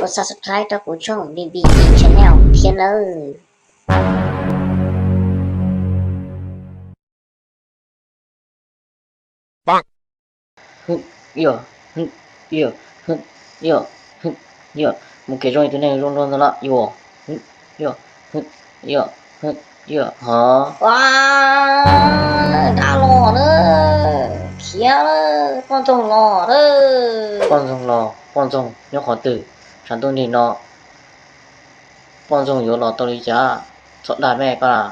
กด subscribe cho củaช่อง BBG Channel เพียงเลย Yo, yo, yo, yo, một cái rồi thế này luôn luôn là yo, yo, yo, yo, hả? Wow, đã lò nữa, kia nữa, con trông lò nữa. Con rồng nhớ khó tử, sản tôi nhìn nó, con rồng yếu lò tôi đi chả, sợ đàn mẹ con à?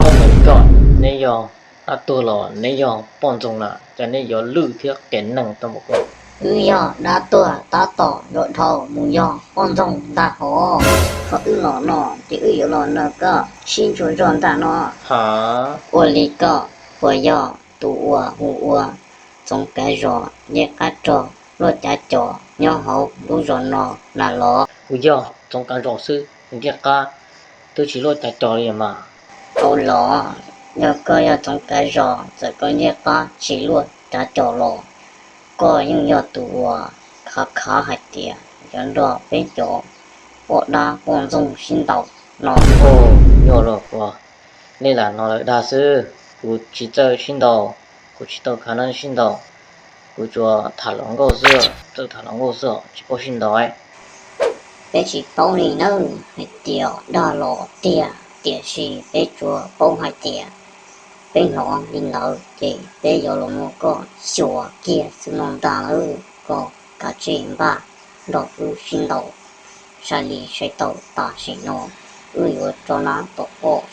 Oh my god, nếu do đã tôi lò nếu do con rồng là cho nên do lư thiết kén năng tâm một con. Yo, đã tua, đã tỏ, đội thầu, mù yo, con trông, đã khó. Khó lò nọ, thì lò nọ cơ, xin chú tròn ta nọ. Hả? Ủa lý cơ, ủa yo, tụ ủa, hù ủa. Trong cái rò, nhé cá trò, lô chá trò, nhỏ hậu, đủ rò nọ, là lọ. Ủa do trong cái rõ sư, những ca tôi chỉ lôi tại trò liền mà. Câu lọ, nhớ cơ yo trong cái rò, giờ có nhé cá, chỉ luôn, chá trò lọ. Có những yo tụ ủa, khá hạt tìa, dẫn rò, bế chỗ. Bộ đa, con dùng xin đầu, nọ. Ồ, nhớ rồi của nên là nó lại đa sư của chỉ chơi xin đầu của chỉ đầu khả năng xin đầu của chùa thả lỏng cầu sữa tự thả lỏng cầu sữa chỉ có xin đầu ấy Bế chỉ bông nì nâng, hạt tìa, đa lọ, tìa, tìa xì, bế chùa, bông hạt tìa. Bế nó, linh lỡ, thì bế yo lồng ngô có, xùa kia, sư nông đà ư, có cả chuyện ba, đọc ư xin đầu. Sa lì xoay tàu, ta xì nô, ư yo cho ná tổ ô,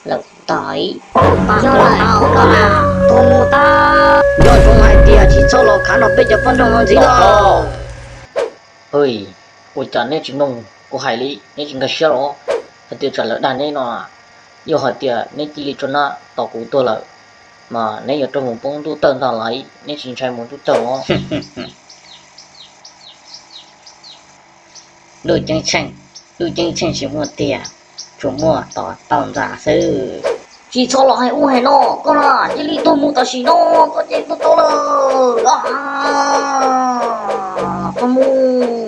lậu tái. Yo là áo có là, tô mù ta. Yo trong hạt tìa, chỉ cho lọ khá nó bế cho phân trong nó gì đó. ơi của chẳng nên chỉ nông của hải lý nên chỉ cái xe đó thì tiêu trả lời đàn nên nó yêu hỏi tiền nên chỉ cho nó tàu của tôi là mà nên ở trong một bông tu tân ra lại nên chỉ chạy một tu tàu Đôi chân chanh chỉ mua tiền, chủ mua tỏ tòng giả sư. Chỉ cho nó hay u hay nó, con là chỉ lý tôi mua tao xí nó, có chết tôi lờ. Con mua.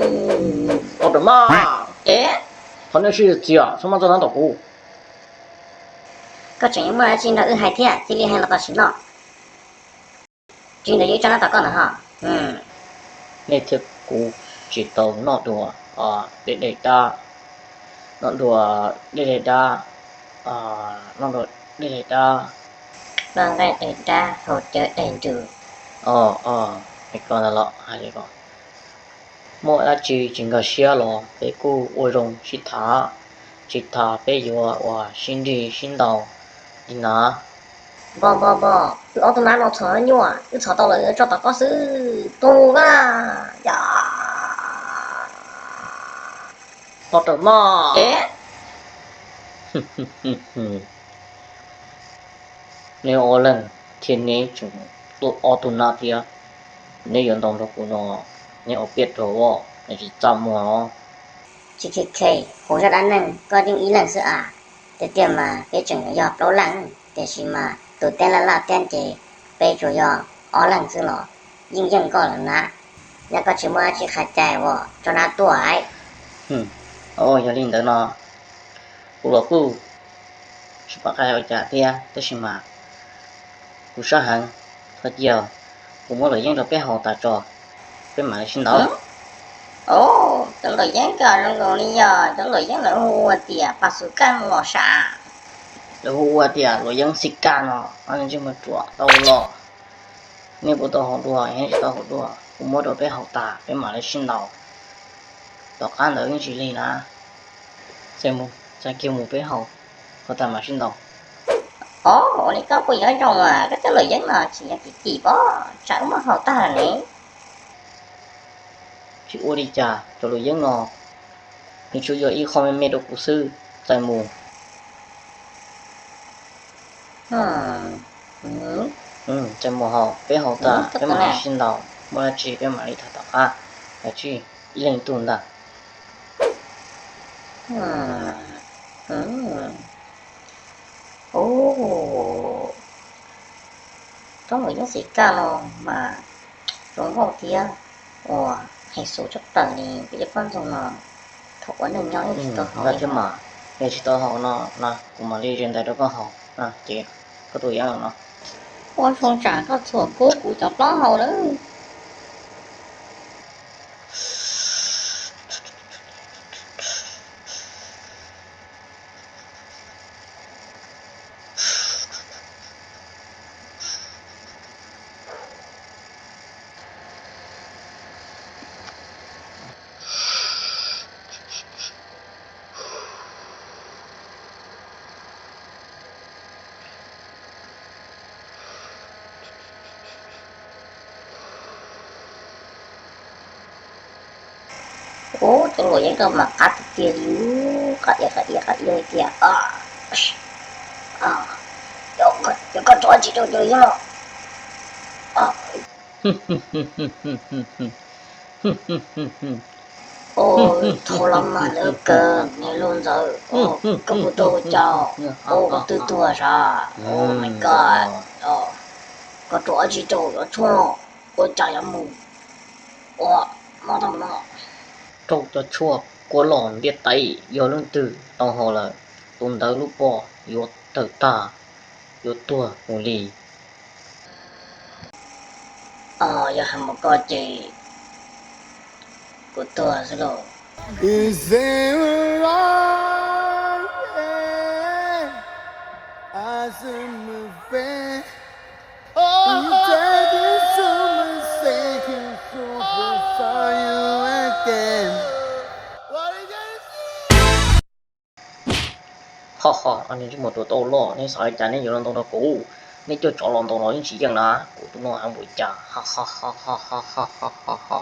ở đó mà Ế, hắn nên是gì à sao mà cho nó tàu của có chuyện mua chỉ là hay thiệt, chỉ lý hay là tao xí nó. Chuyện đó cho nó tao con hả? nên thiệt của chỉ tàu nó đùa để ta nó đùa để ta nó đùa để ta Vâng, vậy để ra hỗ trợ đền trừ. cái con là lọ hay cái con mỗi là chỉ cái xe lọ cái cô ôi rồng chỉ thả cái vừa và xin đi xin đầu đi nà Bò, cứ ô tô nó chở nhua, cứ chở tao lại cho tao có sư. Tù ra, dạ. nó trở mà Ế. nếu ở lần thiên này chúng tôi ở tụ nát thì nếu 연동도 của nó nếu ở biết rồi thì chỉ chăm mà Chị, hỗ trợ đàn nâng, có những ý lần sự à. Để tiệm mà, cái chừng dọc đấu lăng, để xí mà, tụi tên là tên chị, bê chủ dọc, ó lăng sự lọ, nhưng dân có lần nạ. Nhà có chỉ mua chị khát chạy vô, cho nó tuổi. giờ linh tới nó của nó cứ chỉ bắt cái ở trả tiền tới xí mà của xã hàng thật nhiều của mỗi người dân được biết họ tài trò biết mà xin đó Ồ, từng lời dân cả rừng gồm đi giờ, từng lời dân là hùa tìa, bà sứ căn lọ xả. rồi hùa thì rồi dân xịt can nó anh chứ mà chùa tàu lọ nếu bộ tàu họ đùa hay chỉ tàu họ đùa của mỗi đội biết họ tài biết mà xin đầu đọc ăn được những gì lên à xem một sai kêu một biết họ tài mà xin đầu Ồ, này có quỷ ở trong à, cái lời dân là chỉ là cái kỳ bó, chẳng mà họ ta là này. chị ô đi trà cho rồi dân nó nhưng chú giờ y không mê được của sư tại mù 这么好，别好大，别买来新刀，莫来吃，别买来他刀啊，来去一人一顿的。trong người những gì ca lo mà giống hồ tia hay số chất tờ này bây giờ con dùng nó thổ ấn được nhau thì tôi hỏi chứ mà nghe chỉ tôi học nó cũng mà đi trên đây đó có học chị có tuổi ăn nó ôi không trả có thua cố của chọc nó hầu đó ố tôi ngồi những cái mà cắt kia díu cắt kia kia yo có trò gì đâu rồi nó ôi thôi lắm mà lỡ cơ nghe luôn rồi có một tô chào có tư tua ra oh my god có trò gì đâu rồi thua nó ôi trời ơi mù mà thằng nó trâu cho chua của lòn biết tay vô lên từ tao hồ là tụm tới lúc bỏ vô tử ta vô tua hồ lì giờ hàm một con chị của tua rồi Is there a as a fair? Oh, that is so mistaken, so saw you again. What are you gonna ha ha anh ấy một đồ tao lo nên sai chán nên vô lên tao nó cũ nên cho chọn lòng tao nói những gì chẳng là của tụi nó ăn buổi trà ha ha ha ha ha ha ha ha